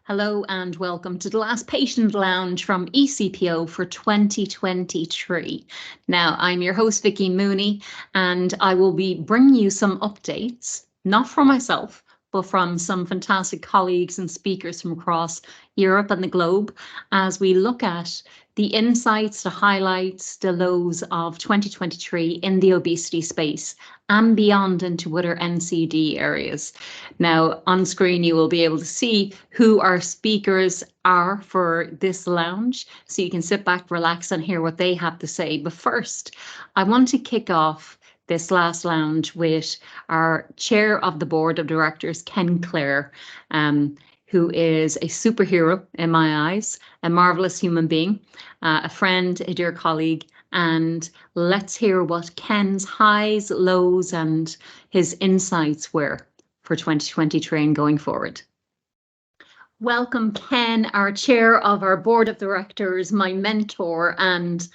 Hello and welcome to the last patient lounge from ECPO for 2023. Now, I'm your host, Vicky Mooney, and I will be bringing you some updates, not from myself, but from some fantastic colleagues and speakers from across Europe and the globe as we look at the insights, the highlights, the lows of 2023 in the obesity space and beyond into other NCD areas. Now, on screen, you will be able to see who our speakers are for this lounge, so you can sit back, relax, and hear what they have to say. But first, I want to kick off this last lounge with our chair of the board of directors, Ken Clare, who is a superhero in my eyes, a marvelous human being, a friend, a dear colleague, and let's hear what Ken's highs, lows, and his insights were for 2023 and going forward. Welcome, Ken, our chair of our board of directors, my mentor, and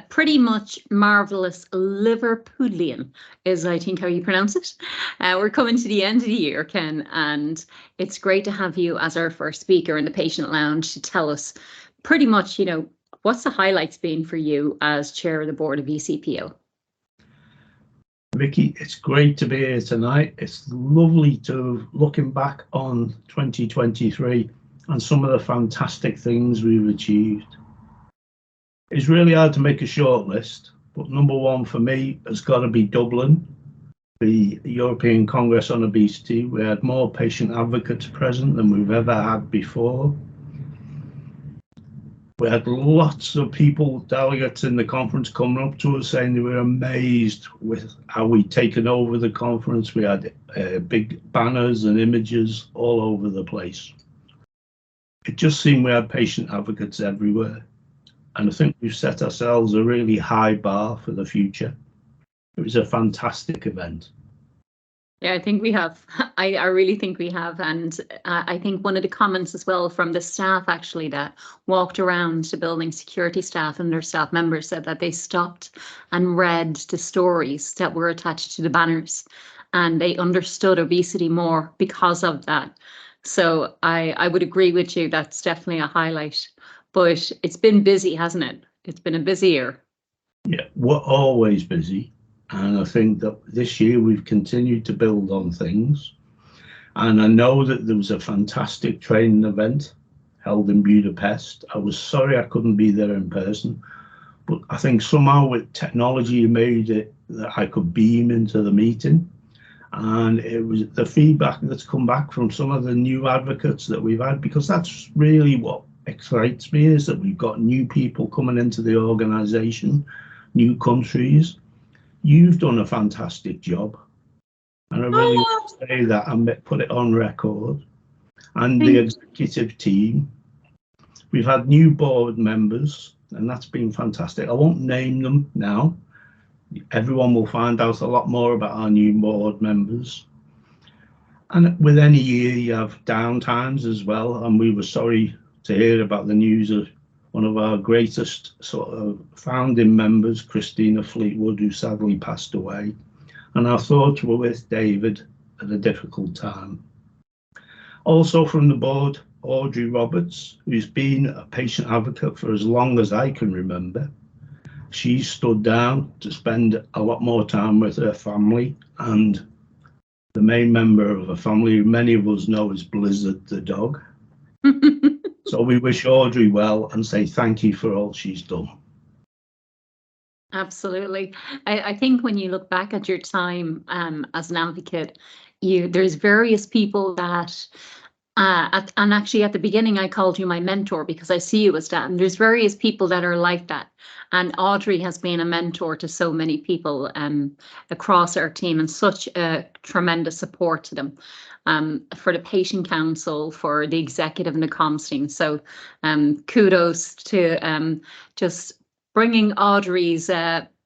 pretty much marvelous Liverpudlian is, I think, how you pronounce it. We're coming to the end of the year, Ken, and it's great to have you as our first speaker in the patient lounge to tell us pretty much, what's the highlights been for you as chair of the board of ECPO? Vicky, it's great to be here tonight. It's lovely to looking back on 2023 and some of the fantastic things we've achieved. It's really hard to make a short list, but number one for me has got to be Dublin, the European Congress on Obesity. We had more patient advocates present than we've ever had before. We had lots of people, delegates in the conference coming up to us saying they were amazed with how we'd taken over the conference. We had big banners and images all over the place. It just seemed we had patient advocates everywhere. And I think we've set ourselves a really high bar for the future. It was a fantastic event. Yeah, I think we have. I really think we have. And I think one of the comments as well from the staff actually that walked around the building, security staff and their staff members, said that they stopped and read the stories that were attached to the banners and they understood obesity more because of that. So I would agree with you. That's definitely a highlight. But it's been busy, hasn't it? It's been a busy year. Yeah, we're always busy. And I think that this year we've continued to build on things. And I know that there was a fantastic training event held in Budapest. I was sorry I couldn't be there in person, but I think somehow with technology made it that I could beam into the meeting. And it was the feedback that's come back from some of the new advocates that we've had, because that's really what excites me, is that we've got new people coming into the organization, new countries. You've done a fantastic job, and I really want to say that and put it on record. And the executive team, we've had new board members, and that's been fantastic. I won't name them now. Everyone will find out a lot more about our new board members. And with any year, you have downtimes as well. And we were sorry to hear about the news of one of our greatest sort of founding members, Christina Fleetwood, who sadly passed away. And our thoughts were with David at a difficult time. Also from the board, Audrey Roberts, who's been a patient advocate for as long as I can remember. She stood down to spend a lot more time with her family, and the main member of her family, who many of us know as Blizzard the dog. So we wish Audrey well and say thank you for all she's done. Absolutely. I think when you look back at your time as an advocate, there's various people that, and actually at the beginning I called you my mentor because I see you as that, and there's various people that are like that. And Audrey has been a mentor to so many people across our team and such a tremendous support to them. For the patient council, for the executive and the comms team. So kudos to just bringing Audrey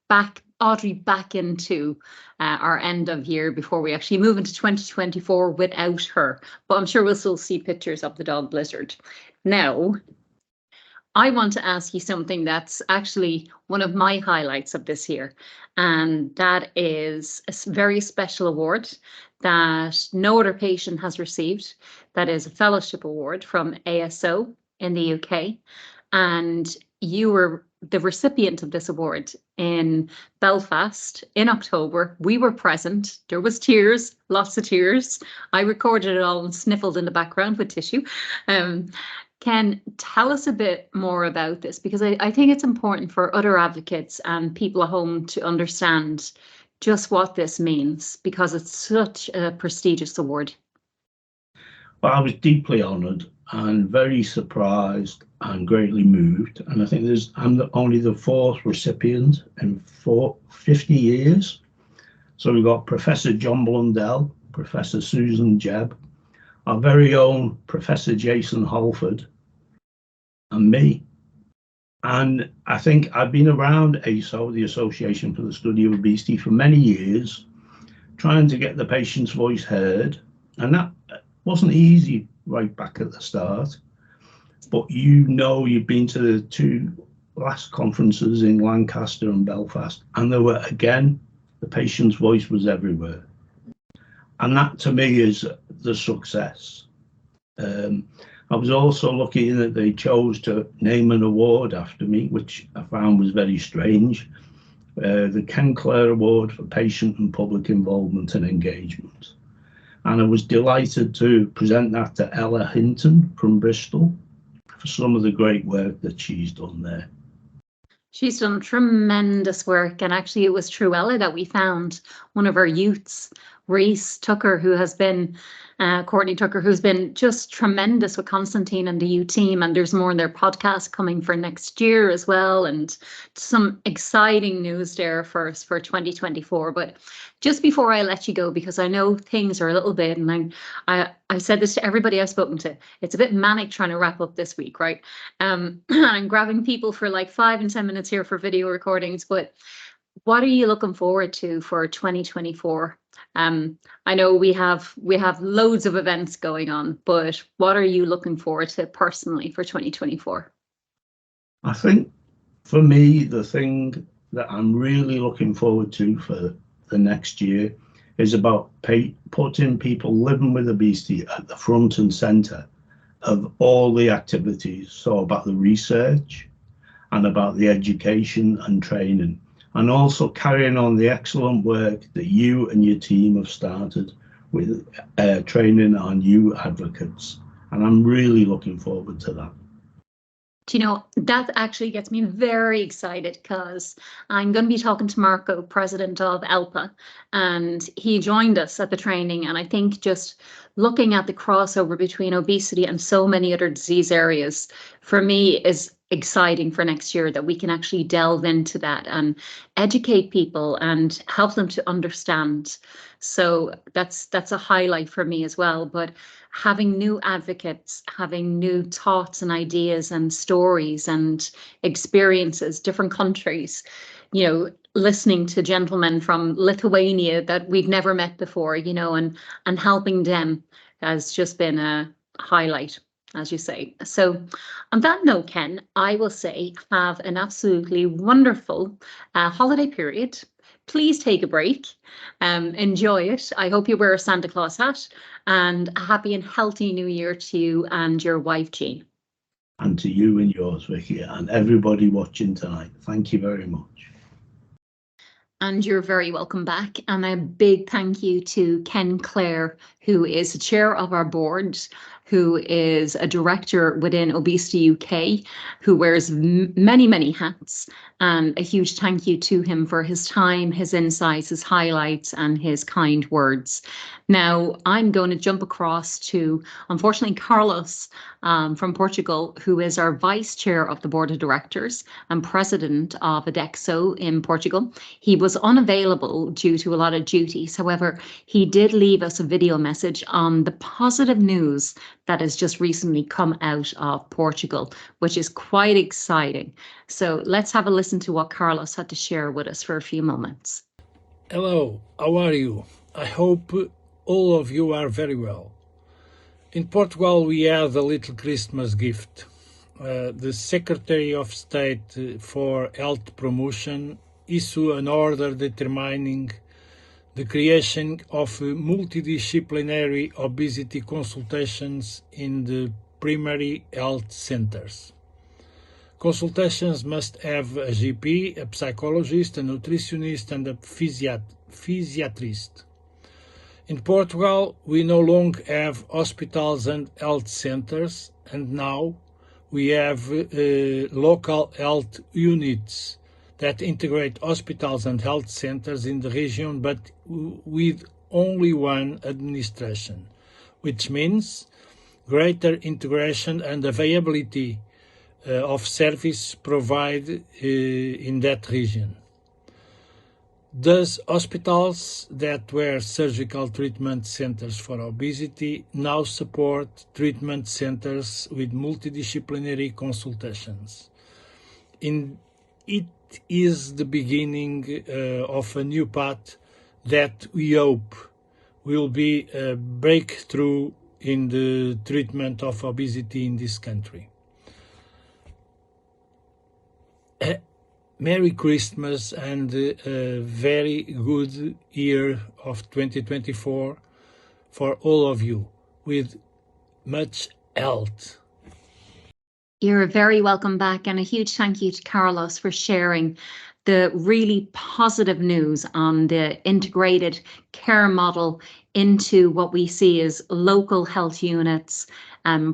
back into our end of year before we actually move into 2024 without her. But I'm sure we'll still see pictures of the dog Blizzard. Now, I want to ask you something that's actually one of my highlights of this year, and that is a very special award that no other patient has received. That is a fellowship award from ASO in the UK, and you were the recipient of this award in Belfast in October. We were present. There was tears, lots of tears. I recorded it all and sniffled in the background with tissue. Ken, tell us a bit more about this, because I think it's important for other advocates and people at home to understand just what this means, because it's such a prestigious award. Well, I was deeply honoured and very surprised and greatly moved. And I think I'm only the fourth recipient in 50 years. So we've got Professor John Blundell, Professor Susan Jebb, our very own Professor Jason Halford, and me. And I think I've been around ASO, the Association for the Study of Obesity, for many years, trying to get the patient's voice heard. And that wasn't easy right back at the start. But you've been to the two last conferences in Lancaster and Belfast, and there were, again, the patient's voice was everywhere. And that to me is the success. I was also lucky in that they chose to name an award after me, which I found was very strange. The Ken Clare Award for Patient and Public Involvement and Engagement. And I was delighted to present that to Ella Hinton from Bristol for some of the great work that she's done there. She's done tremendous work, and actually it was through Ella that we found one of our youths, Reese Tucker, who has been Courtney Tucker, who's been just tremendous with Constantine and the U team, and there's more in their podcast coming for next year as well, and some exciting news there for us for 2024. But just before I let you go, because I know things are a little bit, and I've said this to everybody I've spoken to, it's a bit manic trying to wrap up this week, right? I'm grabbing people for like 5 and 10 minutes here for video recordings, but what are you looking forward to for 2024? I know we have loads of events going on, but what are you looking forward to personally for 2024? I think for me, the thing that I'm really looking forward to for the next year is about putting people living with obesity at the front and centre of all the activities. So about the research and about the education and training, and also carrying on the excellent work that you and your team have started with training our new advocates. And I'm really looking forward to that. Do you know, that actually gets me very excited, because I'm going to be talking to Marco, president of ELPA, and he joined us at the training. And I think just looking at the crossover between obesity and so many other disease areas, for me, is exciting for next year, that we can actually delve into that and educate people and help them to understand. So that's a highlight for me as well. But having new advocates, having new thoughts and ideas and stories and experiences, different countries, you know, listening to gentlemen from Lithuania that we've never met before, you know, and helping them has just been a highlight, as you say. So on that note, Ken, I will say have an absolutely wonderful holiday period. Please take a break, enjoy it. I hope you wear a Santa Claus hat, and a happy and healthy new year to you and your wife, Jean. And to you and yours, Vicky, and everybody watching tonight. Thank you very much. And you're very welcome back. And a big thank you to Ken Clare, who is the chair of our board, who is a director within Obesity UK, who wears many, many hats. And a huge thank you to him for his time, his insights, his highlights, and his kind words. Now, I'm going to jump across to, unfortunately, Carlos from Portugal, who is our vice chair of the board of directors and president of Adexo in Portugal. He was unavailable due to a lot of duties. However, he did leave us a video message on the positive news that has just recently come out of Portugal, which is quite exciting. So let's have a listen to what Carlos had to share with us for a few moments. Hello, how are you? I hope all of you are very well. In Portugal we had a little Christmas gift. the Secretary of State for Health Promotion issued an order determining the creation of multidisciplinary obesity consultations in the primary health centers. Consultations must have a GP, a psychologist, a nutritionist, and a physiatrist. In Portugal, we no longer have hospitals and health centers, and now we have local health units that integrate hospitals and health centers in the region, but with only one administration, which means greater integration and availability of service provided in that region. Thus, hospitals that were surgical treatment centers for obesity now support treatment centers with multidisciplinary consultations. It is the beginning of a new path that we hope will be a breakthrough in the treatment of obesity in this country. Merry Christmas and a very good year of 2024 for all of you, with much health. You're very welcome back, and a huge thank you to Carlos for sharing the really positive news on the integrated care model into what we see as local health units,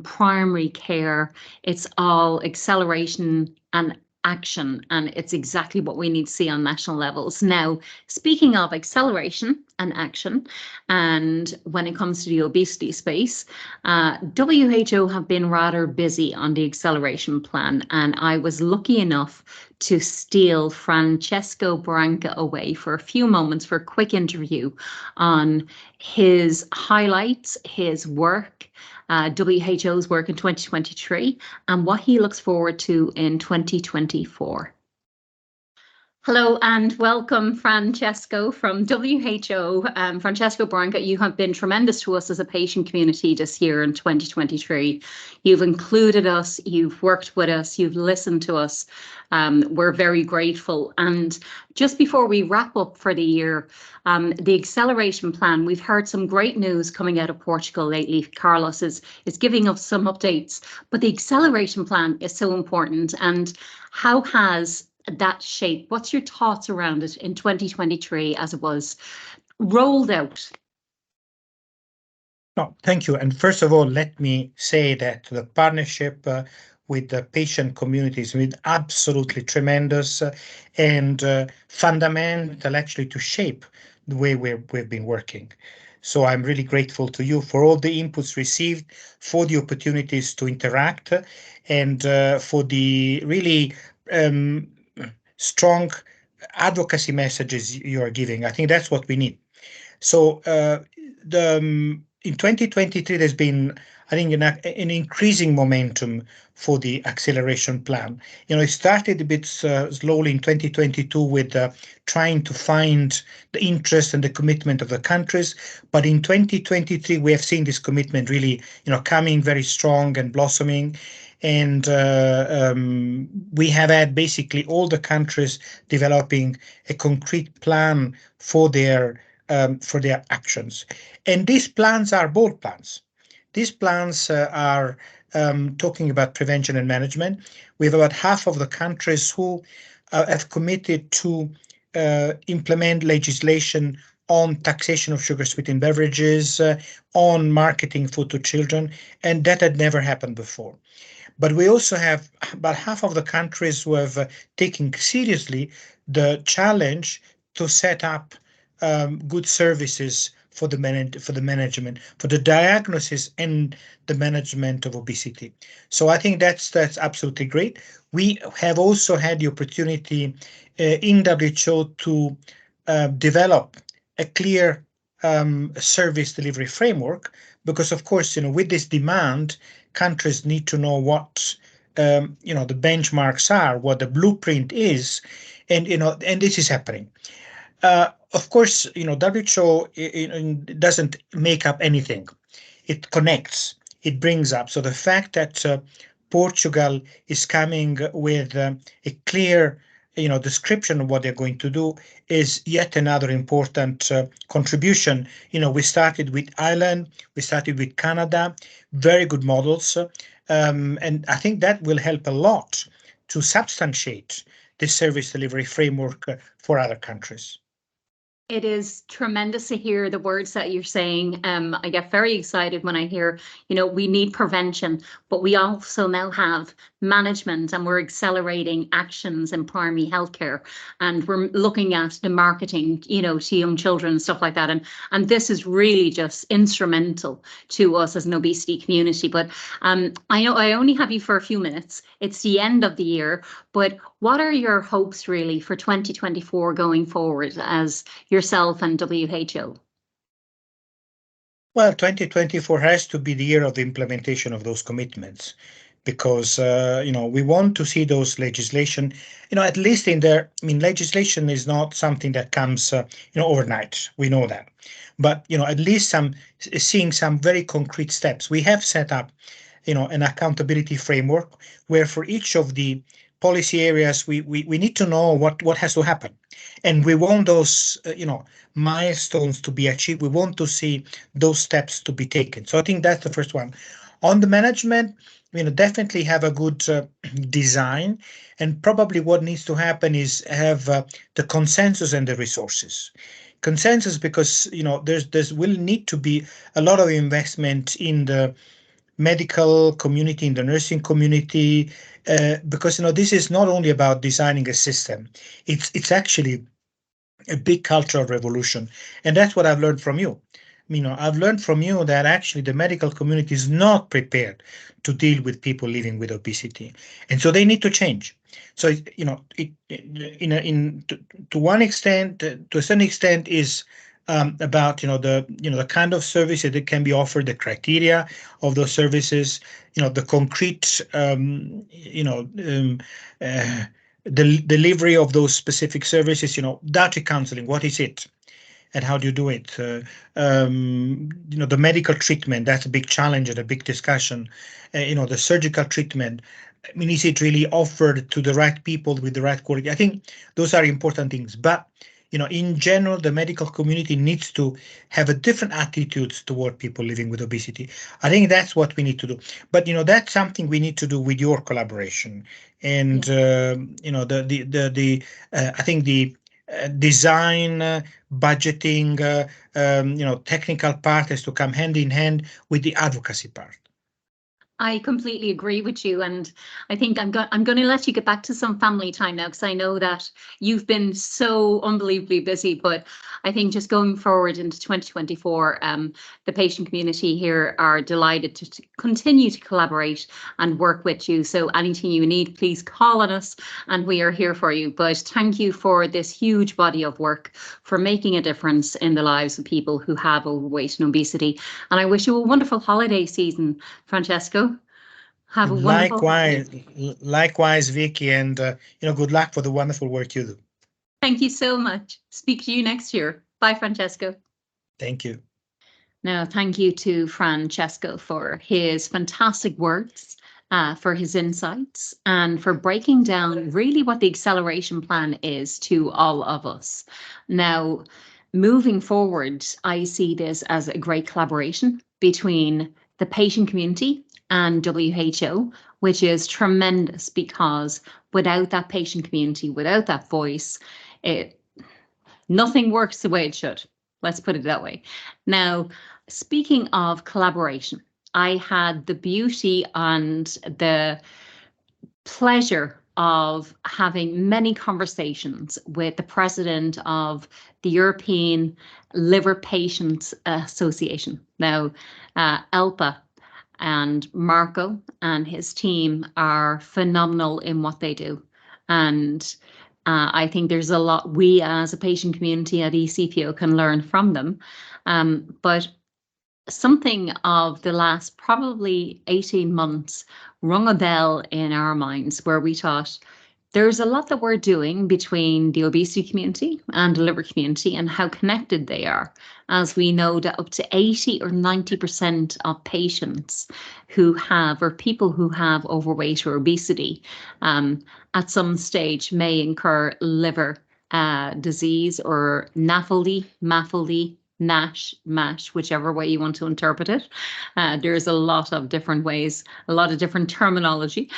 primary care. It's all acceleration and action, and it's exactly what we need to see on national levels. Now, speaking of acceleration and action, and when it comes to the obesity space, WHO have been rather busy on the acceleration plan, and I was lucky enough to steal Francesco Branca away for a few moments for a quick interview on his highlights, his work, WHO's work in 2023, and what he looks forward to in 2024. Hello and welcome, Francesco from WHO. Francesco Branca, you have been tremendous to us as a patient community this year in 2023. You've included us, you've worked with us, you've listened to us. We're very grateful. And just before we wrap up for the year, the acceleration plan, we've heard some great news coming out of Portugal lately. Carlos is giving us some updates, but the acceleration plan is so important. And how has that shape? What's your thoughts around it in 2023 as it was rolled out? No, thank you. And first of all, let me say that the partnership with the patient community has been absolutely tremendous and fundamental actually to shape the way we've been working. So I'm really grateful to you for all the inputs received, for the opportunities to interact, and for the really strong advocacy messages you are giving. I think that's what we need. So in 2023, there's been, I think, an increasing momentum for the acceleration plan. It started a bit slowly in 2022 with trying to find the interest and the commitment of the countries. But in 2023, we have seen this commitment really, coming very strong and blossoming. And we have had basically all the countries developing a concrete plan for their actions. And these plans are bold plans. These plans are talking about prevention and management. We have about half of the countries who have committed to implement legislation on taxation of sugar-sweetened beverages, on marketing food to children, and that had never happened before. But we also have about half of the countries who have taken seriously the challenge to set up good services for the management, for the diagnosis and the management of obesity. So I think that's absolutely great. We have also had the opportunity in WHO to develop a clear service delivery framework, because of course, with this demand, countries need to know what the benchmarks are, what the blueprint is, and this is happening. Of course, WHO doesn't make up anything. It connects, it brings up. So the fact that Portugal is coming with a clear description of what they're going to do is yet another important contribution. We started with Ireland, we started with Canada, very good models. And I think that will help a lot to substantiate this service delivery framework for other countries. It is tremendous to hear the words that you're saying. I get very excited when I hear, we need prevention, but we also now have management and we're accelerating actions in primary healthcare. And we're looking at the marketing, to young children and stuff like that. And this is really just instrumental to us as an obesity community. But I know I only have you for a few minutes. It's the end of the year, but what are your hopes really for 2024 going forward as yourself and WHO? Well, 2024 has to be the year of the implementation of those commitments because, we want to see those legislation, at least in there. I mean, legislation is not something that comes, overnight. We know that. But, at least seeing some very concrete steps. We have set up, an accountability framework where for each of the policy areas, we need to know what has to happen. And we want those, milestones to be achieved. We want to see those steps to be taken. So I think that's the first one. On the management, definitely have a good design. And probably what needs to happen is have the consensus and the resources. Consensus because, there's will need to be a lot of investment in the medical community, in the nursing community, because this is not only about designing a system, it's actually a big cultural revolution, and that's what I've learned from you. I've learned from you that actually the medical community is not prepared to deal with people living with obesity, and so they need to change. So to one extent, to a certain extent, is about the kind of services that can be offered, the criteria of those services, the concrete the delivery of those specific services. Dietary counseling, what is it, and how do you do it? The medical treatment, that's a big challenge and a big discussion. The surgical treatment. Is it really offered to the right people with the right quality? I think those are important things, but in general, the medical community needs to have a different attitudes toward people living with obesity. I think that's what we need to do. But that's something we need to do with your collaboration. And I think the design, budgeting, technical part has to come hand in hand with the advocacy part. I completely agree with you, and I think I'm going to let you get back to some family time now, because I know that you've been so unbelievably busy. But I think just going forward into 2024, the patient community here are delighted to continue to collaborate and work with you. So anything you need, please call on us, and we are here for you. But thank you for this huge body of work, for making a difference in the lives of people who have overweight and obesity. And I wish you a wonderful holiday season, Francesco. Have a wonderful likewise, Vicky, and good luck for the wonderful work you do. Thank you so much. Speak to you next year. Bye, Francesco. Thank you. Now, thank you to Francesco for his fantastic words, for his insights, and for breaking down really what the acceleration plan is to all of us. Now, moving forward, I see this as a great collaboration between the patient community and WHO, which is tremendous, because without that patient community, without that voice, nothing works the way it should. Let's put it that way. Now, speaking of collaboration, I had the beauty and the pleasure of having many conversations with the president of the European Liver Patients Association. Now, ELPA, and Marco and his team are phenomenal in what they do. And I think there's a lot we as a patient community at ECPO can learn from them. But something of the last probably 18 months rung a bell in our minds, where we thought, there's a lot that we're doing between the obesity community and the liver community and how connected they are, as we know that up to 80 or 90% of patients who have, or people who have overweight or obesity at some stage may incur liver disease or NAFLD, NASH, MASH, whichever way you want to interpret it. There's a lot of different ways, a lot of different terminology,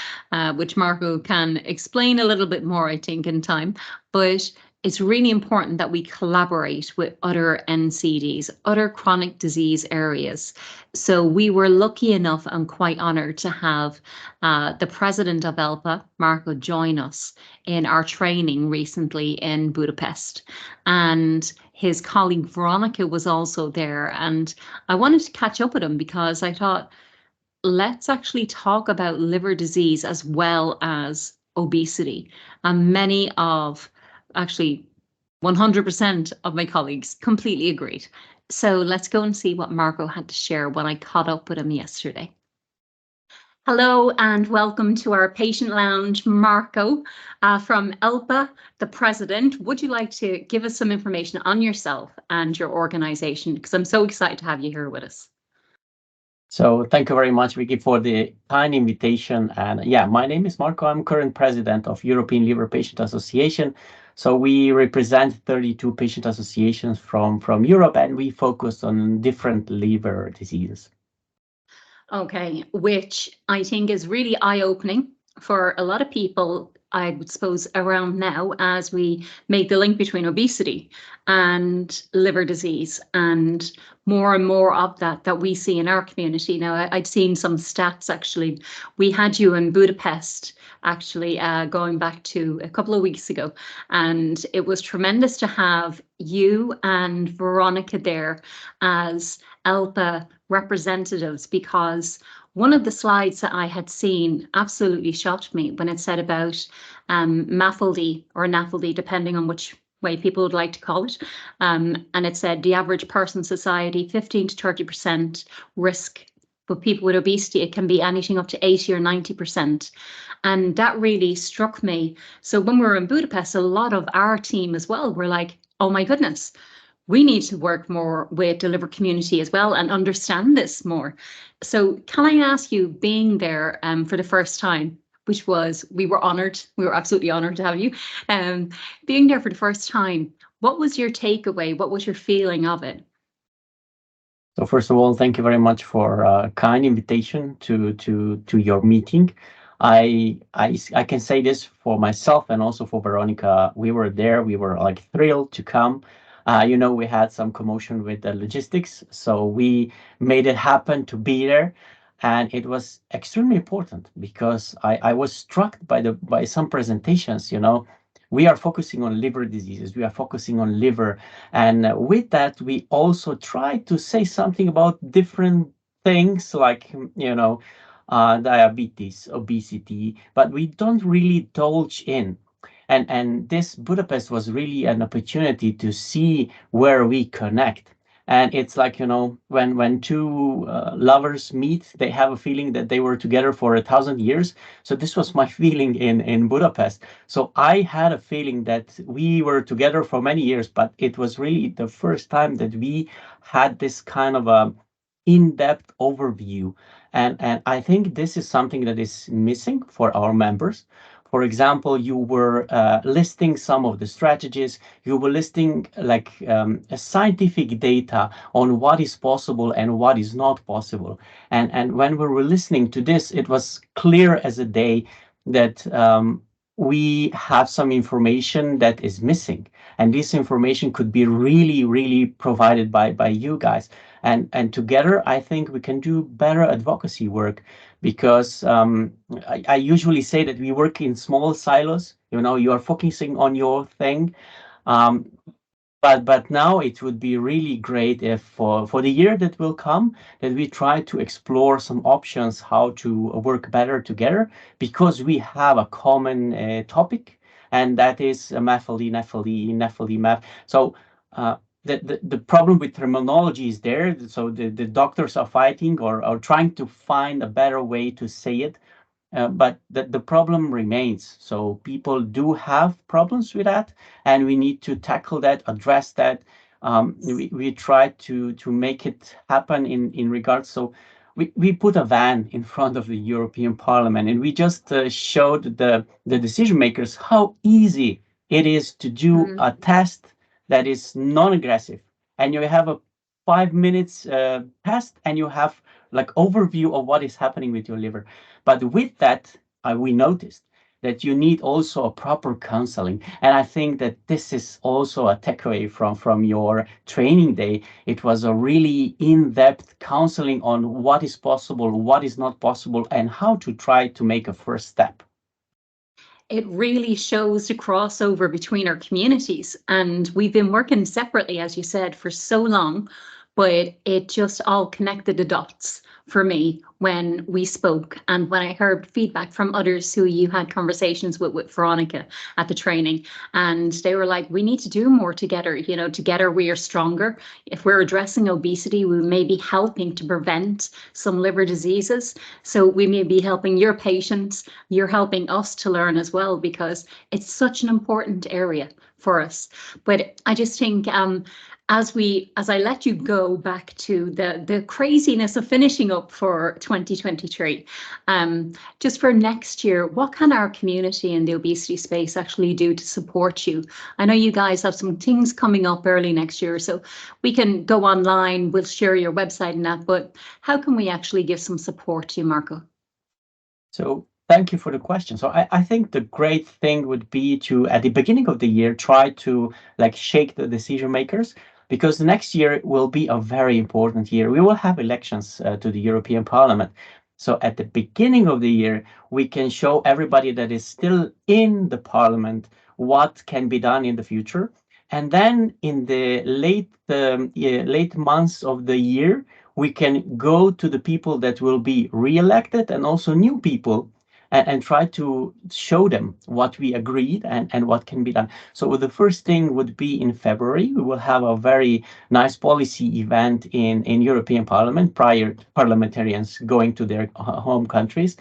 which Marco can explain a little bit more, I think, in time. But it's really important that we collaborate with other NCDs, other chronic disease areas. So we were lucky enough and quite honored to have the president of ELPA, Marco, join us in our training recently in Budapest. And his colleague Veronica was also there. And I wanted to catch up with him because I thought, let's actually talk about liver disease as well as obesity. And many of, actually 100% of my colleagues completely agreed. So let's go and see what Marco had to share when I caught up with him yesterday. Hello and welcome to our patient lounge, Marco from ELPA, the president. Would you like to give us some information on yourself and your organization? Because I'm so excited to have you here with us. So thank you very much, Vicky, for the kind invitation. And yeah, my name is Marco. I'm current president of European Liver Patient Association. So we represent 32 patient associations from Europe, and we focus on different liver diseases. Okay, which I think is really eye-opening for a lot of people, I would suppose, around now, as we make the link between obesity and liver disease, and more of that we see in our community. Now, I'd seen some stats, actually. We had you in Budapest, actually, going back to a couple of weeks ago, and it was tremendous to have you and Veronica there as ELPA representatives, because one of the slides that I had seen absolutely shocked me when it said about MAFLD or NAFLD, depending on which way people would like to call it. And it said the average person society, 15 to 30% risk. But people with obesity, it can be anything up to 80 or 90%. And that really struck me. So when we were in Budapest, a lot of our team as well were like, oh my goodness, we need to work more with the liver community as well and understand this more. So can I ask you, being there for the first time, which was, we were absolutely honored to have you, being there for the first time, what was your takeaway? What was your feeling of it? So first of all, thank you very much for a kind invitation to your meeting. I can say this for myself and also for Veronica. We were there. We were like thrilled to come. We had some commotion with the logistics, so we made it happen to be there. And it was extremely important because I was struck by some presentations. We are focusing on liver diseases. We are focusing on liver. And with that, we also try to say something about different things like, diabetes, obesity, but we don't really indulge in. And this Budapest was really an opportunity to see where we connect. And it's like, when two lovers meet, they have a feeling that they were together for 1,000 years. So this was my feeling in Budapest. So I had a feeling that we were together for many years, but it was really the first time that we had this kind of a in-depth overview. And I think this is something that is missing for our members. For example, you were listing some of the strategies, you were listing scientific data on what is possible and what is not possible. And when we were listening to this, it was clear as a day that we have some information that is missing. And this information could be really, really provided by you guys. And together, I think we can do better advocacy work, because I usually say that we work in small silos. You are focusing on your thing. But now it would be really great if for the year that will come, that we try to explore some options how to work better together, because we have a common topic, and that is MAFLD, NAFLD, MAF. So the problem with terminology is there. So the doctors are fighting or trying to find a better way to say it. but the problem remains. So people do have problems with that, and we need to tackle that, address that. We try to make it happen in regards. So we put a van in front of the European Parliament, and we just showed the decision makers how easy it is to do a test that is non-aggressive, and you have a 5 minutes test, and you have like overview of what is happening with your liver. But with that, we noticed that you need also a proper counseling. And I think that this is also a takeaway from your training day. It was a really in-depth counseling on what is possible, what is not possible, and how to try to make a first step. It really shows the crossover between our communities. And we've been working separately, as you said, for so long, but it just all connected the dots for me when we spoke and when I heard feedback from others who you had conversations with Veronica at the training, and they were like, we need to do more together. You know, together we are stronger. If we're addressing obesity, we may be helping to prevent some liver diseases. So we may be helping your patients, you're helping us to learn as well, because it's such an important area for us. But I just think as I let you go back to the craziness of finishing up for 2023, just for next year, what can our community in the obesity space actually do to support you? I know you guys have some things coming up early next year, so we can go online, we'll share your website and that, but how can we actually give some support to you, Marco? So thank you for the question. So I think the great thing would be to, at the beginning of the year, try to like shake the decision makers, because the next year will be a very important year. We will have elections to the European Parliament. So at the beginning of the year, we can show everybody that is still in the Parliament what can be done in the future. And then in the late months of the year, we can go to the people that will be re-elected and also new people, and try to show them what we agreed and what can be done. So the first thing would be in February, we will have a very nice policy event in European Parliament prior to parliamentarians going to their home countries.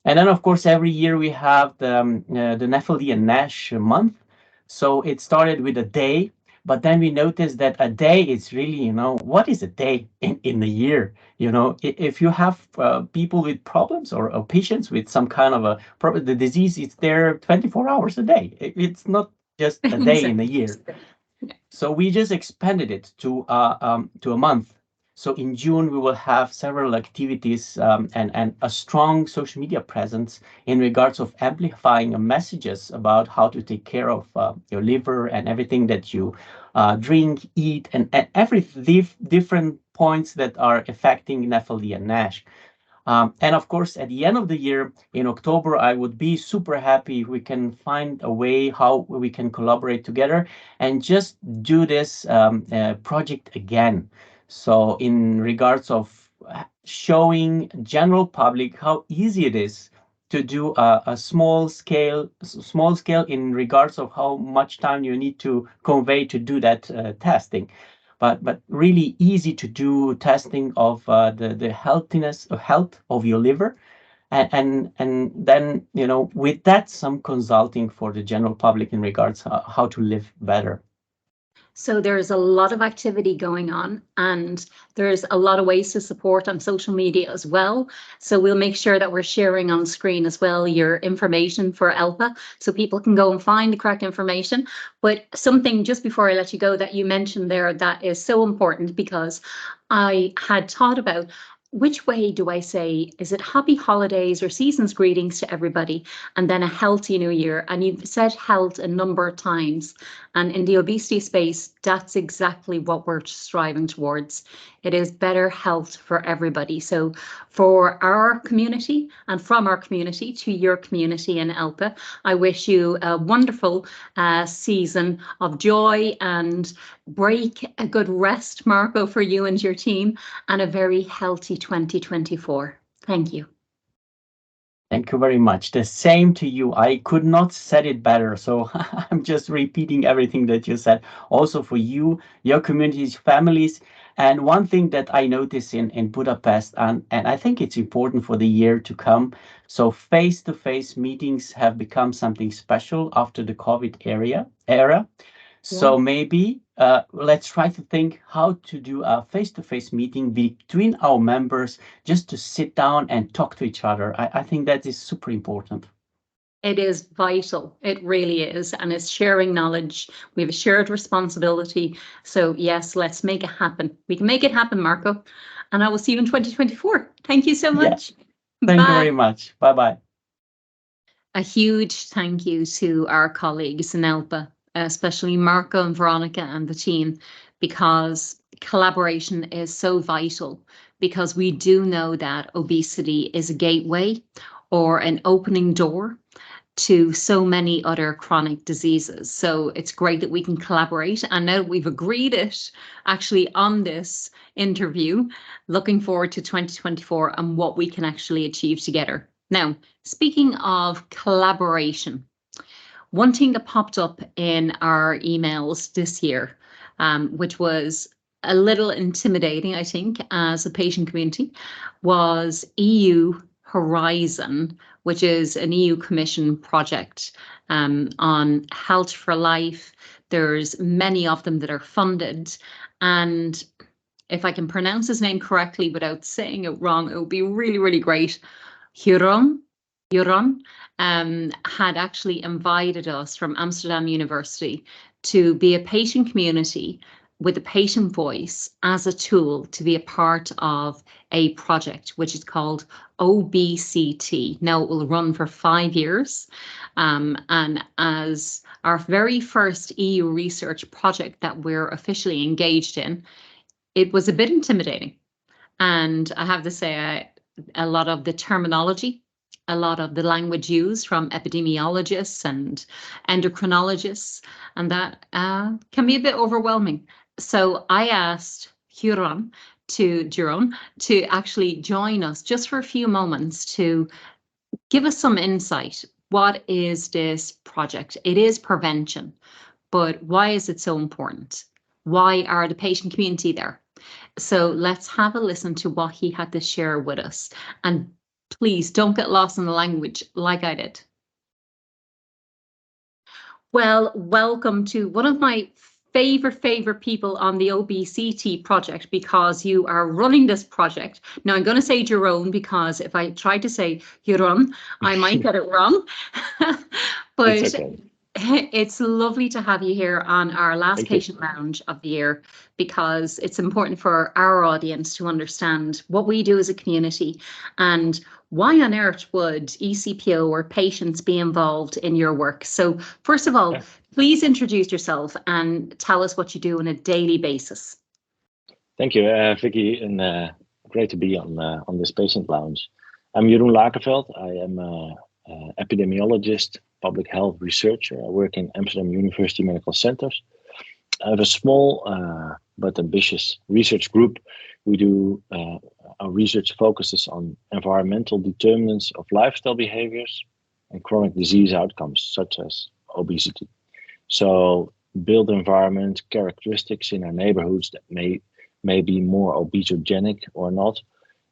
And then, of course, every year we have the NAFLD and NASH month. So it started with a day, but then we noticed that a day is really, what is a day in a year? If you have people with problems or patients with some kind of the disease, it's there 24 hours a day. It's not just a day in a year. So we just expanded it to a month. So in June, we will have several activities and a strong social media presence in regards of amplifying messages about how to take care of your liver and everything that you drink, eat, and every different points that are affecting NAFLD and NASH. And of course, at the end of the year, in October, I would be super happy if we can find a way how we can collaborate together and just do this project again. So in regards of showing general public how easy it is to do a small scale in regards of how much time you need to convey to do that testing. But really easy to do testing of the health of your liver, and then with that some consulting for the general public in regards how to live better. So there's a lot of activity going on, and there's a lot of ways to support on social media as well. So we'll make sure that we're sharing on screen as well your information for ELPA, so people can go and find the correct information. But something just before I let you go that you mentioned there that is so important, because I had thought about which way do I say, is it happy holidays or season's greetings to everybody, and then a healthy new year? And you've said health a number of times. And in the obesity space, that's exactly what we're striving towards. It is better health for everybody. So for our community and from our community to your community in ELPA, I wish you a wonderful season of joy and break, a good rest, Marco, for you and your team, and a very healthy 2024. Thank you. Thank you very much. The same to you. I could not said it better. So I'm just repeating everything that you said. Also for you, your communities, families, And one thing that I notice in Budapest, and I think it's important for the year to come, so face-to-face meetings have become something special after the COVID era. So maybe let's try to think how to do a face-to-face meeting between our members, just to sit down and talk to each other. I think that is super important. It is vital. It really is. And it's sharing knowledge. We have a shared responsibility. So yes, let's make it happen. We can make it happen, Marco. And I will see you in 2024. Thank you so much. Thank you very much. Bye-bye. A huge thank you to our colleagues in ELPA, especially Marco and Veronica and the team, because collaboration is so vital, because we do know that obesity is a gateway or an opening door to so many other chronic diseases. So it's great that we can collaborate. And now that we've agreed it actually on this interview, looking forward to 2024 and what we can actually achieve together. Now, speaking of collaboration, one thing that popped up in our emails this year, which was a little intimidating, I think, as a patient community, was EU Horizon, which is an EU Commission project on Health for Life. There's many of them that are funded. And if I can pronounce his name correctly without saying it wrong, it would be really, really great. Jeroen had actually invited us from Amsterdam University to be a patient community with a patient voice as a tool to be a part of a project which is called OBCT. Now it will run for 5 years, and as our very first EU research project that we're officially engaged in, it was a bit intimidating. And I have to say, a lot of the terminology, a lot of the language used from epidemiologists and endocrinologists, and that can be a bit overwhelming. So I asked Jeroen to actually join us just for a few moments to give us some insight. What is this project? It is prevention, but why is it so important? Why are the patient community there? So let's have a listen to what he had to share with us. And please don't get lost in the language like I did. Well, welcome to one of my favorite people on the OBCT project, because you are running this project. Now I'm going to say Jeroen, because if I try to say Jeroen, I might get it wrong. But it's okay. It's lovely to have you here on our last patient lounge of the year, because it's important for our audience to understand what we do as a community and why on earth would ECPO or patients be involved in your work. So first of all, please introduce yourself and tell us what you do on a daily basis. Thank you, Vicky, and great to be on this patient lounge. I'm Jeroen Lakerveld. I am an epidemiologist, public health researcher. I work in Amsterdam University Medical Centers. I have a small but ambitious research group. We do our research focuses on environmental determinants of lifestyle behaviors and chronic disease outcomes, such as obesity. So built environment characteristics in our neighborhoods that may be more obesogenic or not.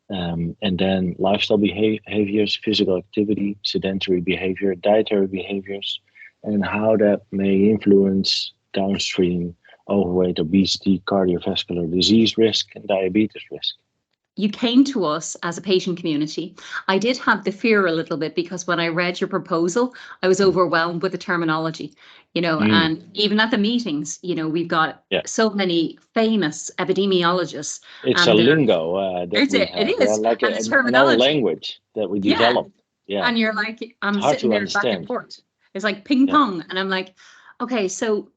And then lifestyle behaviors, physical activity, sedentary behavior, dietary behaviors, and how that may influence downstream overweight, obesity, cardiovascular disease risk, and diabetes risk. You came to us as a patient community. I did have the fear a little bit, because when I read your proposal, I was overwhelmed with the terminology, and even at the meetings, we've got so many famous epidemiologists. It's a lingo it is like another language that we developed. Yeah. And you're like, I'm sitting there back and forth. It's like ping pong. And I'm like, okay, so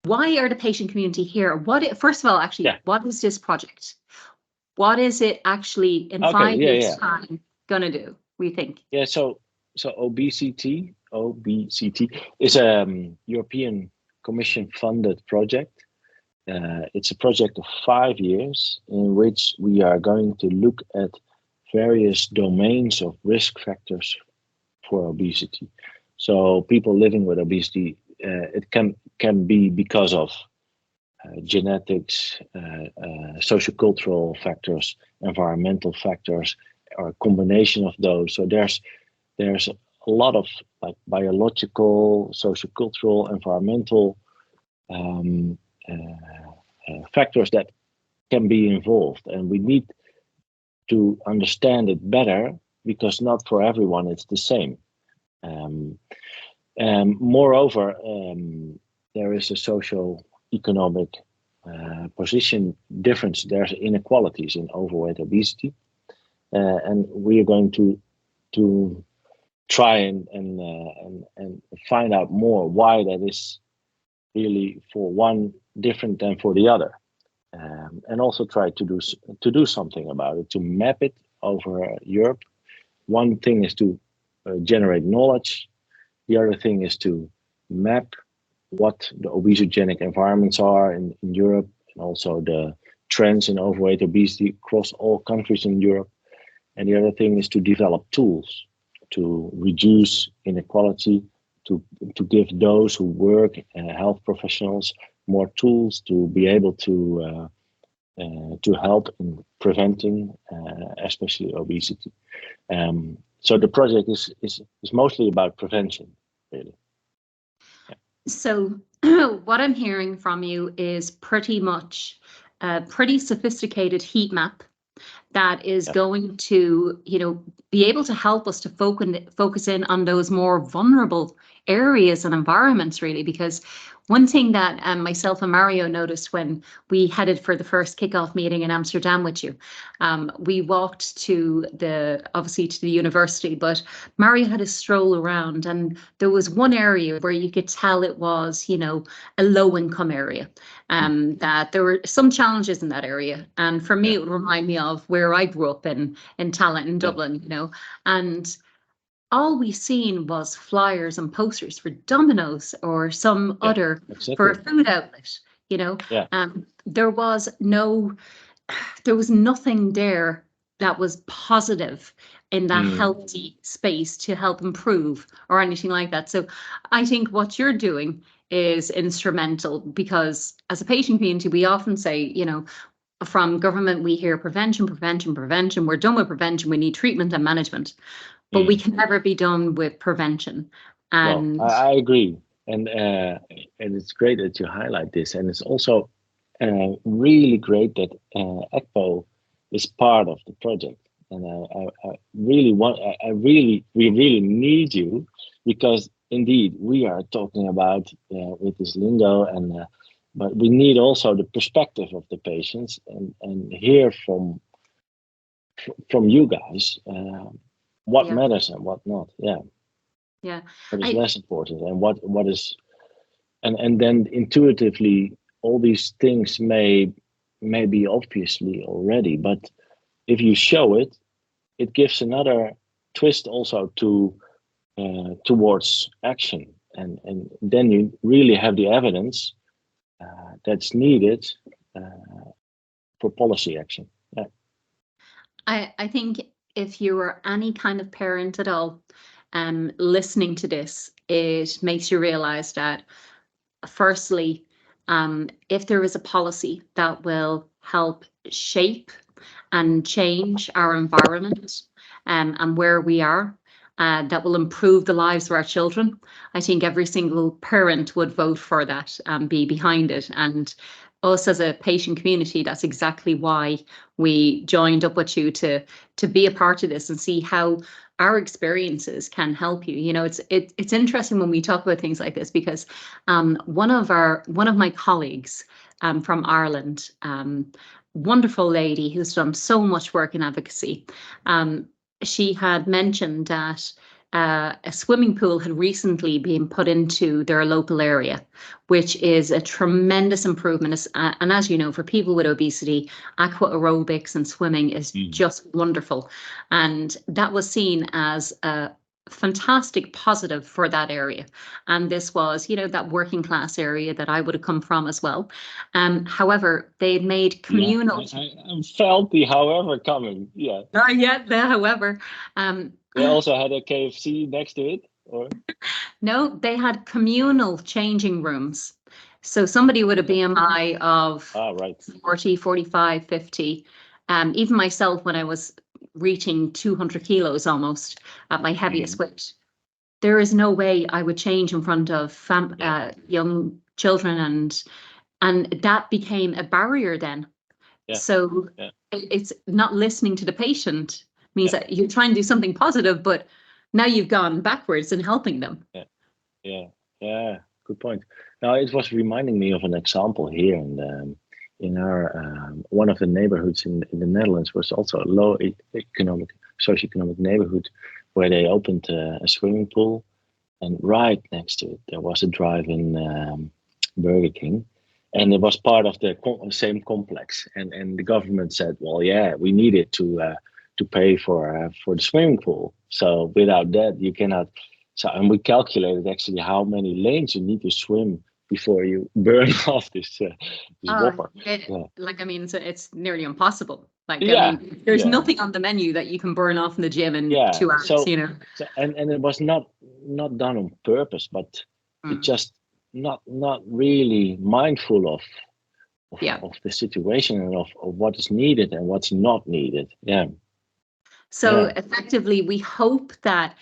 why are the patient community here? First of all, actually, what is this project? What is it actually in 5 years' time going to do, we think? Yeah, so OBCT is a European Commission funded project. It's a project of 5 years in which we are going to look at various domains of risk factors for obesity. So people living with obesity, it can be because of genetics, sociocultural factors, environmental factors, or a combination of those. So there's a lot of like biological, sociocultural, environmental factors that can be involved, and we need to understand it better because not for everyone it's the same. Moreover, there is a socio-economic position difference. There's inequalities in overweight, obesity, and we are going to try and find out more why that is really for one different than for the other, and also try to do something about it, to map it over Europe. One thing is to generate knowledge. The other thing is to map what the obesogenic environments are in Europe, and also the trends in overweight, obesity across all countries in Europe. And the other thing is to develop tools to reduce inequality, to give those who work, health professionals, more tools to be able to help in preventing, especially obesity. So the project is mostly about prevention, really. Yeah. So what I'm hearing from you is pretty much a pretty sophisticated heat map that is going to, be able to help us to focus in on those more vulnerable areas and environments, really, because one thing that myself and Mario noticed when we headed for the first kickoff meeting in Amsterdam with you, we walked obviously to the university, but Mario had a stroll around, and there was one area where you could tell it was, a low-income area, that there were some challenges in that area. And for me, it would remind me of where I grew up in Talent in Dublin, and all we seen was flyers and posters for Domino's or some other for a food outlet, there was nothing there that was positive in that healthy space to help improve or anything like that. So I think what you're doing is instrumental, because as a patient community, we often say, from government, we hear prevention. We're done with prevention. We need treatment and management. But we can never be done with prevention. And well, I agree, and it's great that you highlight this, and it's also really great that ECPO is part of the project. And we really need you, because indeed we are talking about with this lingo, but we need also the perspective of the patients and hear from you guys. What matters and what not, what is less important, and what is, and then intuitively all these things may be obviously already, but if you show it, it gives another twist also towards action, and then you really have the evidence that's needed for policy action. I think if you are any kind of parent at all, listening to this, it makes you realize that, firstly, if there is a policy that will help shape and change our environment and where we are, that will improve the lives of our children, I think every single parent would vote for that and be behind it. And us as a patient community, that's exactly why we joined up with you to be a part of this and see how our experiences can help you. It's interesting when we talk about things like this, because one of my colleagues from Ireland, wonderful lady who's done so much work in advocacy, she had mentioned that a swimming pool had recently been put into their local area, which is a tremendous improvement. And as you know, for people with obesity, aqua aerobics and swimming is just wonderful. And that was seen as a fantastic positive for that area. And this was, that working class area that I would have come from as well. However, they made communal. I felt the however coming. Yeah. The however. They also had a KFC next to it, or? No, they had communal changing rooms So somebody with a BMI of Right. 40, 45, 50, even myself when I was reaching 200 kilos almost at my heaviest weight, there is no way I would change in front of young children, and that became a barrier then. Yeah. So it's not listening to the patient means that you're trying to do something positive, but now you've gone backwards in helping them. Yeah. Good point. Now it was reminding me of an example here in our one of the neighborhoods in the Netherlands was also a low socioeconomic neighborhood where they opened a swimming pool, and right next to it there was a drive-in Burger King. And it was part of the same complex, and the government said, "Well, yeah, we need it to pay for the swimming pool. So without that, you cannot." So, and we calculated actually how many lanes you need to swim before you burn off this Whopper. Like, I mean, it's nearly impossible. Like, Yeah, I mean, there's nothing on the menu that you can burn off in the gym in 2 hours. So, you know. So, and it was not done on purpose, but it just not really mindful of the situation and of what is needed and what's not needed. So effectively, we hope that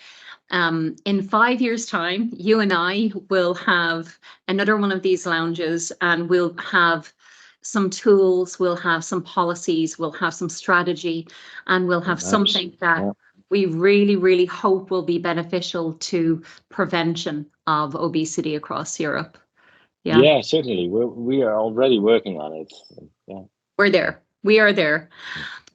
in 5 years' time, you and I will have another one of these lounges, and we'll have some tools, we'll have some policies, we'll have some strategy, and we'll have something that we really, really hope will be beneficial to prevention of obesity across Europe. Yeah, certainly. We are already working on it. We're there. We are there.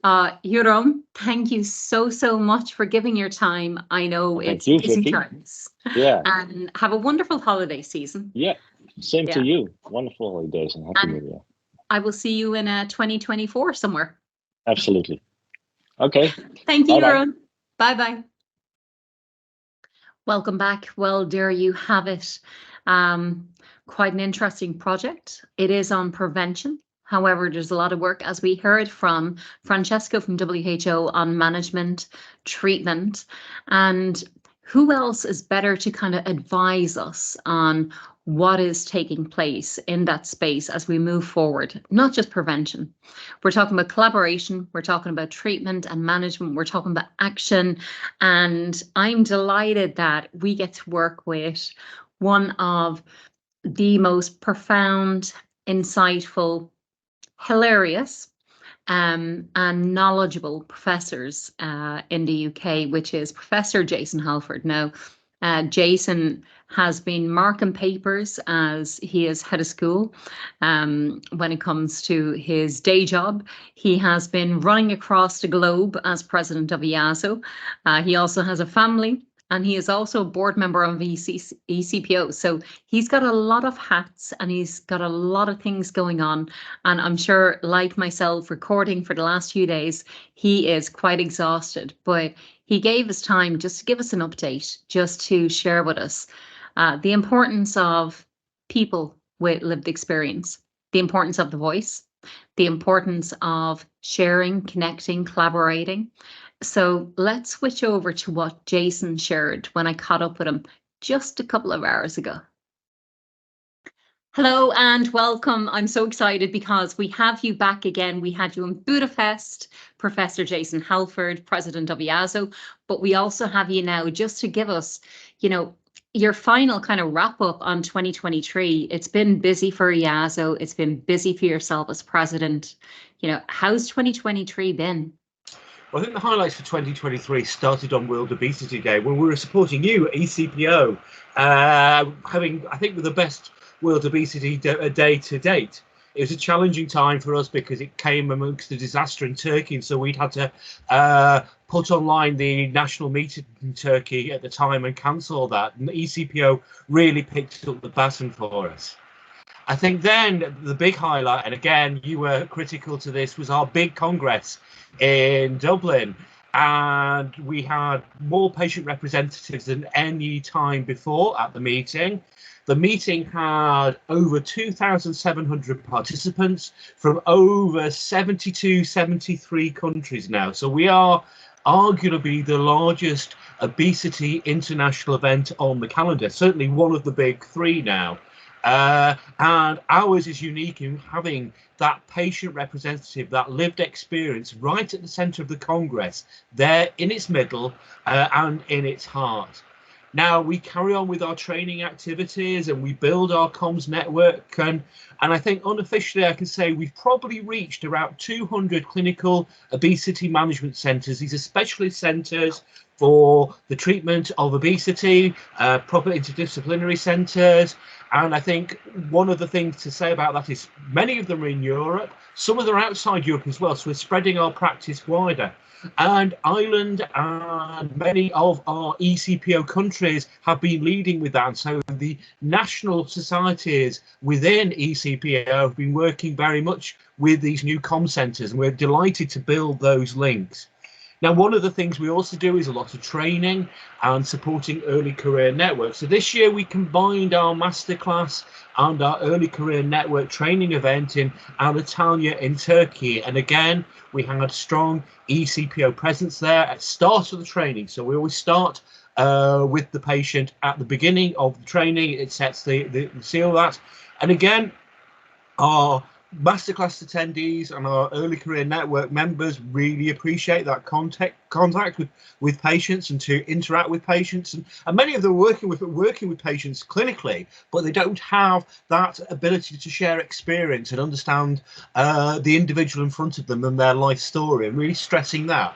Jeroen, thank you so much for giving your time. I know it's busy times. Yeah. And have a wonderful holiday season. Yeah. Same to you. Wonderful holidays and happy New Year. I will see you in 2024 somewhere. Absolutely. Okay. Thank you, Jeroen. Bye-bye. Welcome back. Well, there you have it. Quite an interesting project. It is on prevention. However, there's a lot of work, as we heard from Francesco from WHO, on management, treatment, and who else is better to kind of advise us on what is taking place in that space as we move forward, not just prevention. We're talking about collaboration, we're talking about treatment and management, we're talking about action, and I'm delighted that we get to work with one of the most profound, insightful, hilarious and knowledgeable professors in the UK, which is Professor Jason Halford. Now, Jason has been marking papers as he is head of school. When it comes to his day job, he has been running across the globe as president of EASO. He also has a family, and he is also a board member of ECPO. So he's got a lot of hats and he's got a lot of things going on. And I'm sure, like myself, recording for the last few days, he is quite exhausted. But he gave us time just to give us an update, just to share with us the importance of people with lived experience, the importance of the voice, the importance of sharing, connecting, collaborating. So let's switch over to what Jason shared when I caught up with him just a couple of hours ago. Hello and welcome. I'm so excited because we have you back again. We had you in Budapest, Professor Jason Halford, President of EASO, but we also have you now just to give us, your final kind of wrap up on 2023. It's been busy for EASO. It's been busy for yourself as president. How's 2023 been? Well, I think the highlights for 2023 started on World Obesity Day when we were supporting you at ECPO, having, I think, the best World Obesity Day to date. It was a challenging time for us because it came amongst the disaster in Turkey, and so we'd had to put online the national meeting in Turkey at the time and cancel that. And the ECPO really picked up the baton for us. I think then the big highlight, and again, you were critical to this, was our big congress in Dublin. And we had more patient representatives than any time before at the meeting. The meeting had over 2,700 participants from over 72, 73 countries now. So we are arguably the largest obesity international event on the calendar, certainly one of the big three now. And ours is unique in having that patient representative, that lived experience right at the centre of the Congress, there in its middle and in its heart. Now we carry on with our training activities and we build our comms network, and I think unofficially I can say we've probably reached around 200 clinical obesity management centres. These are specialist centres for the treatment of obesity, proper interdisciplinary centres. And I think one of the things to say about that is many of them are in Europe, some of them are outside Europe as well, so we're spreading our practice wider. And Ireland and many of our ECPO countries have been leading with that. And so the national societies within ECPO have been working very much with these new comm centres, and we're delighted to build those links. Now, one of the things we also do is a lot of training and supporting early career networks. So this year we combined our masterclass and our early career network training event in Antalya in Turkey. And again, we had a strong ECPO presence there at the start of the training. So we always start with the patient at the beginning of the training. It sets the seal of that. And again, our masterclass attendees and our early career network members really appreciate that contact with patients and to interact with patients, and many of them are working with patients clinically, but they don't have that ability to share experience and understand the individual in front of them and their life story, and really stressing that.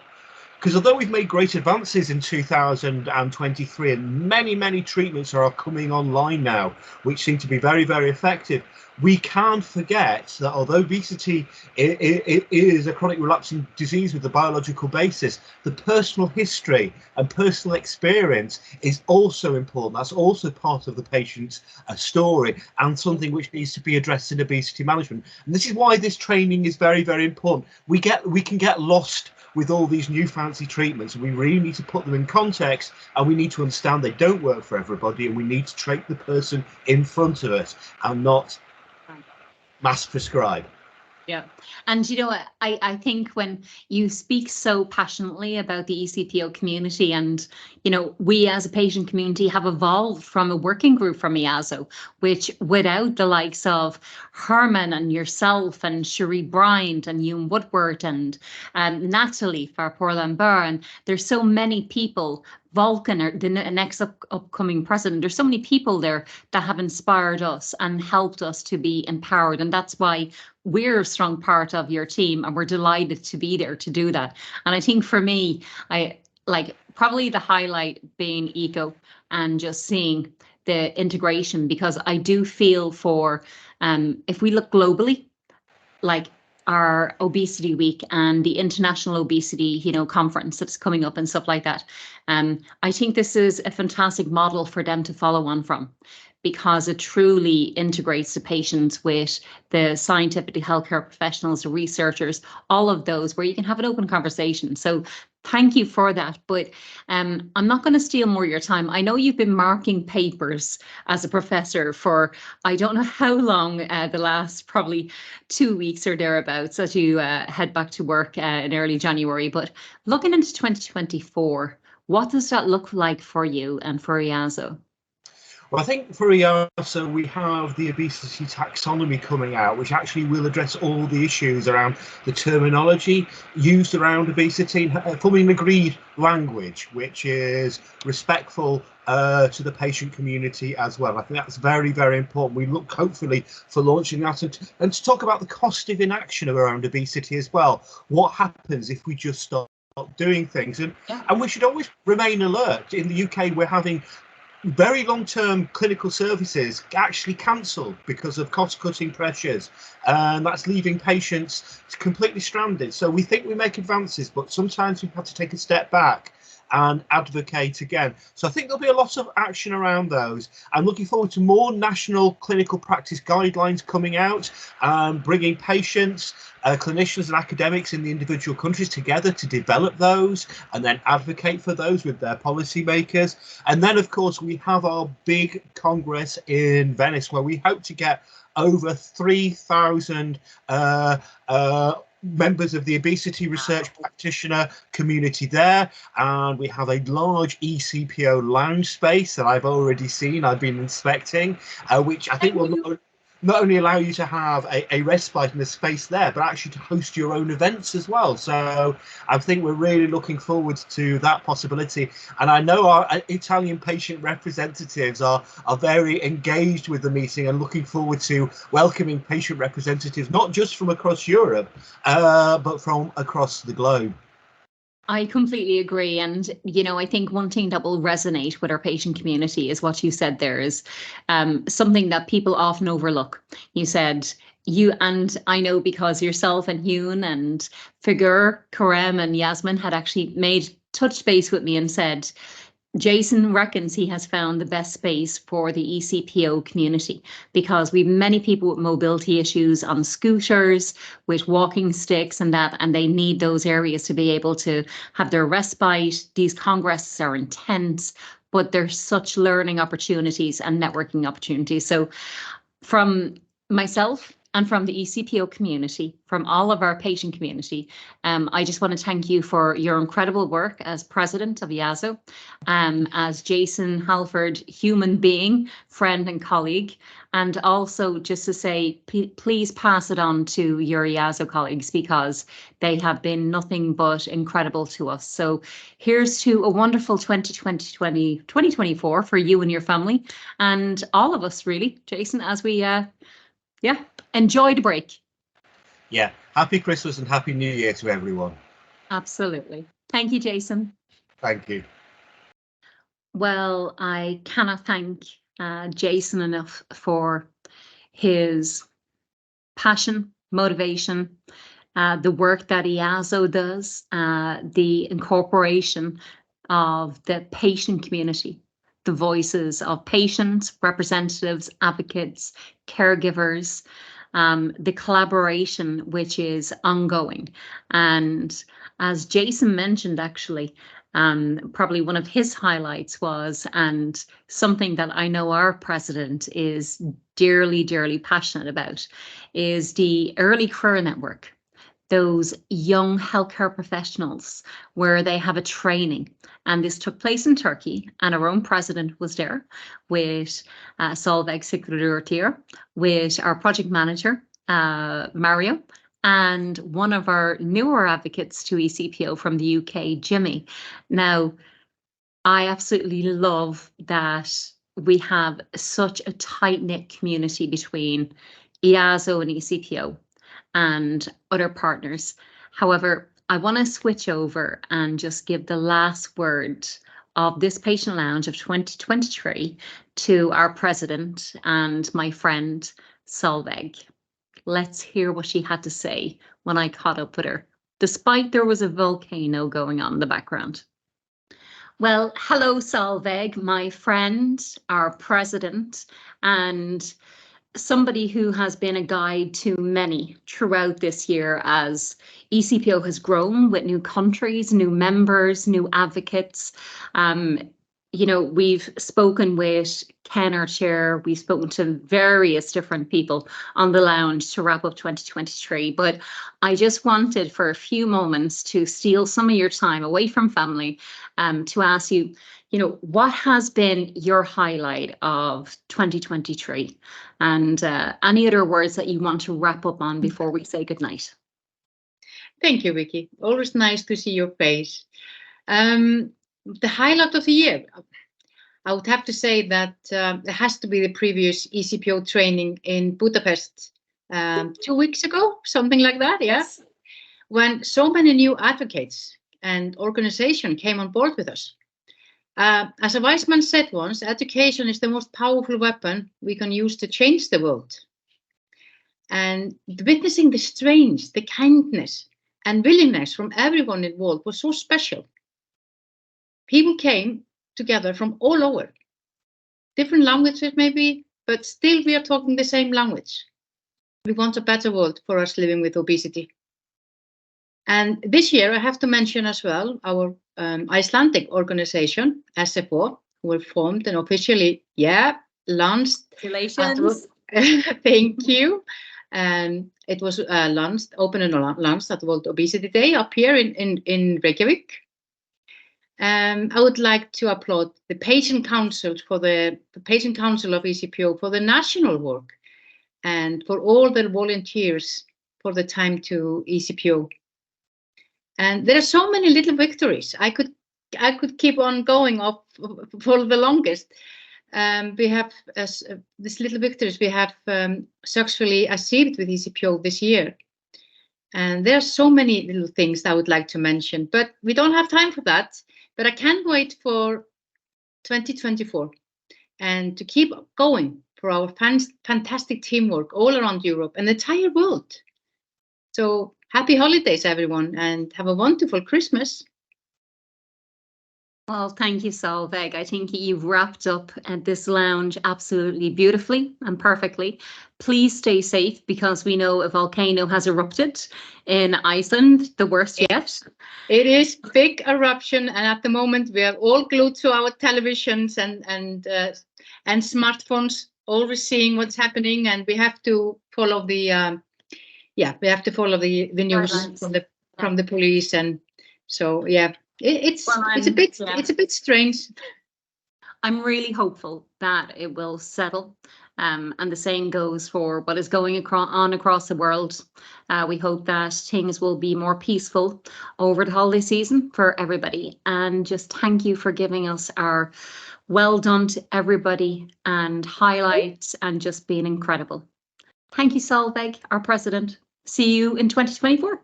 Because although we've made great advances in 2023 and many treatments are coming online now, which seem to be very, very effective, we can't forget that although obesity is a chronic relapsing disease with a biological basis, the personal history and personal experience is also important. That's also part of the patient's story and something which needs to be addressed in obesity management. And this is why this training is very, very important. We can get lost with all these new fancy treatments, and we really need to put them in context, and we need to understand they don't work for everybody, and we need to treat the person in front of us and not mass prescribe. Yeah. And, you know, I think when you speak so passionately about the ECPO community, and, you know, we as a patient community have evolved from a working group from EASO, which without the likes of Herman and yourself and Cherie Bryant and Ewan Woodward and Natalie Farpour-Lambert, and there's so many people, Vulcan, or the next upcoming president, there's so many people there that have inspired us and helped us to be empowered. And that's why we're a strong part of your team, and we're delighted to be there to do that. And I think for me, I like probably the highlight being ECO and just seeing the integration, because I do feel for if we look globally, like our obesity week and the international obesity, you know, conference that's coming up and stuff like that. I think this is a fantastic model for them to follow on from, because it truly integrates the patients with the scientific healthcare professionals, the researchers, all of those, where you can have an open conversation. So thank you for that. But I'm not going to steal more of your time. I know you've been marking papers as a professor for, I don't know how long, the last probably 2 weeks or thereabouts, as you head back to work in early January. But looking into 2024, what does that look like for you and for EASO? Well, I think for EASO, we have the obesity taxonomy coming out, which actually will address all the issues around the terminology used around obesity, forming an agreed language, which is respectful to the patient community as well. I think that's very, very important. We look hopefully for launching that, and to talk about the cost of inaction around obesity as well. What happens if we just stop doing things? And we should always remain alert. In the UK, we're having very long-term clinical services actually cancelled because of cost-cutting pressures, and that's leaving patients completely stranded. So we think we make advances, but sometimes we have to take a step back and advocate again. So I think there'll be a lot of action around those. I'm looking forward to more national clinical practice guidelines coming out, bringing patients, clinicians and academics in the individual countries together to develop those and then advocate for those with their policymakers. And then, of course, we have our big congress in Venice, where we hope to get over 3,000 members of the obesity research practitioner community there, and we have a large eCPO lounge space that I've already seen, I've been inspecting, which I think will not only allow you to have a respite in the space there, but actually to host your own events as well. So I think we're really looking forward to that possibility. And I know our Italian patient representatives are very engaged with the meeting and looking forward to welcoming patient representatives, not just from across Europe, but from across the globe. I completely agree. And, you know, I think one thing that will resonate with our patient community is what you said there is something that people often overlook. You said you, and I know because yourself and Hyun and Figur, Karem and Yasmin had actually touched base with me and said, Jason reckons he has found the best space for the eCPO community because we have many people with mobility issues on scooters, with walking sticks and that, and they need those areas to be able to have their respite. These congresses are intense, but there's such learning opportunities and networking opportunities. So from myself and from the eCPO community, from all of our patient community, I just want to thank you for your incredible work as president of EASO, as Jason Halford, human being, friend and colleague, and also just to say, please pass it on to your EASO colleagues because they have been nothing but incredible to us. So here's to a wonderful 2024 for you and your family and all of us really, Jason, as we enjoy the break. Yeah, happy Christmas and happy New Year to everyone. Absolutely. Thank you, Jason. Thank you. Well, I cannot thank Jason enough for his passion, motivation, the work that EASO does, the incorporation of the patient community, the voices of patients, representatives, advocates, caregivers, the collaboration which is ongoing. And as Jason mentioned, actually, probably one of his highlights was, and something that I know our president is dearly, dearly passionate about, is the Early Career Network. Those young healthcare professionals where they have a training. And this took place in Turkey, and our own president was there with Solveig Sigurðardóttir, with our project manager, Mario, and one of our newer advocates to eCPO from the UK, Jimmy. Now, I absolutely love that we have such a tight-knit community between EASO and eCPO and other partners. However, I want to switch over and just give the last word of this Patient Lounge of 2023 to our president and my friend Solveig. Let's hear what she had to say when I caught up with her, despite there was a volcano going on in the background. Well, hello, Solveig, my friend, our president, and somebody who has been a guide to many throughout this year as eCPO has grown with new countries, new members, new advocates. You know, we've spoken with Ken, our chair, we've spoken to various different people on the lounge to wrap up 2023, but I just wanted for a few moments to steal some of your time away from family to ask you, you know, what has been your highlight of 2023 and any other words that you want to wrap up on before we say goodnight? Thank you, Vicky. Always nice to see your face. The highlight of the year, I would have to say that it has to be the previous eCPO training in Budapest 2 weeks ago, something like that, yeah? Yes. When so many new advocates and organizations came on board with us. As a wise man said once, education is the most powerful weapon we can use to change the world. And witnessing the strength, the kindness, and willingness from everyone involved was so special. People came together from all over, different languages maybe, but still we are talking the same language. We want a better world for us living with obesity. And this year I have to mention as well our Icelandic organization, SFO, who were formed and officially, launched. Congratulations. Thank you. and it was open and launched at World Obesity Day up here in Reykjavik. I would like to applaud the Patient Council for the Patient Council of ECPO for the national work, and for all the volunteers for the time to ECPO. And there are so many little victories. I could keep on going up for the longest. We have these little victories we have successfully achieved with ECPO this year. And there are so many little things I would like to mention, but we don't have time for that. But I can't wait for 2024 and to keep going for our fantastic teamwork all around Europe and the entire world. So happy holidays, everyone, and have a wonderful Christmas. Well, thank you, Solveig. I think you've wrapped up this lounge absolutely beautifully and perfectly. Please stay safe, because we know a volcano has erupted in Iceland, the worst yet. It is big eruption, and at the moment we are all glued to our televisions and smartphones, always seeing what's happening, and we have to follow the the news from the police, and so yeah. It's a bit strange. I'm really hopeful that it will settle, and the same goes for what is going on across the world. We hope that things will be more peaceful over the holiday season for everybody. And just thank you for giving us our well done to everybody and highlights, and just being incredible. Thank you, Solveig, our president. See you in 2024.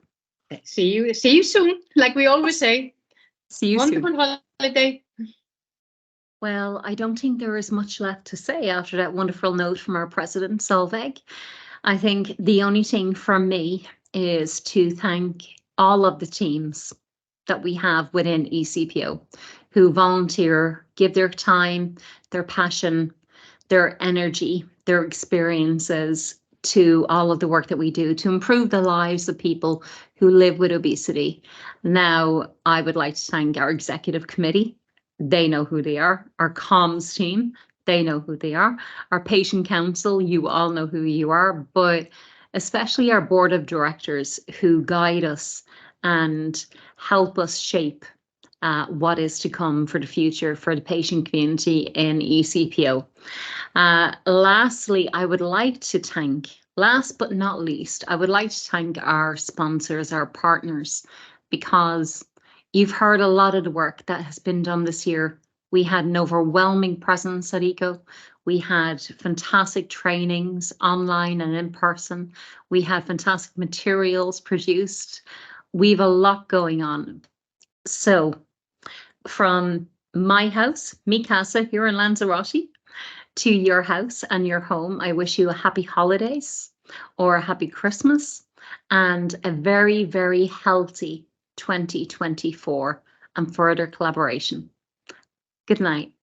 See you soon, like we always say. See you soon. Wonderful holiday. Well, I don't think there is much left to say after that wonderful note from our president, Solveig. I think the only thing from me is to thank all of the teams that we have within ECPO who volunteer, give their time, their passion, their energy, their experiences to all of the work that we do to improve the lives of people who live with obesity. Now, I would like to thank our executive committee. They know who they are. Our comms team, they know who they are. Our patient council, you all know who you are, but especially our board of directors who guide us and help us shape what is to come for the future for the patient community in ECPO. Lastly, I would like to thank, last but not least, I would like to thank our sponsors, our partners, because you've heard a lot of the work that has been done this year. We had an overwhelming presence at ECO. We had fantastic trainings online and in person. We had fantastic materials produced. We've a lot going on. So from my house, Mi Casa here in Lanzarote, to your house and your home, I wish you a happy holidays or a happy Christmas and a very, very healthy 2024 and further collaboration. Good night.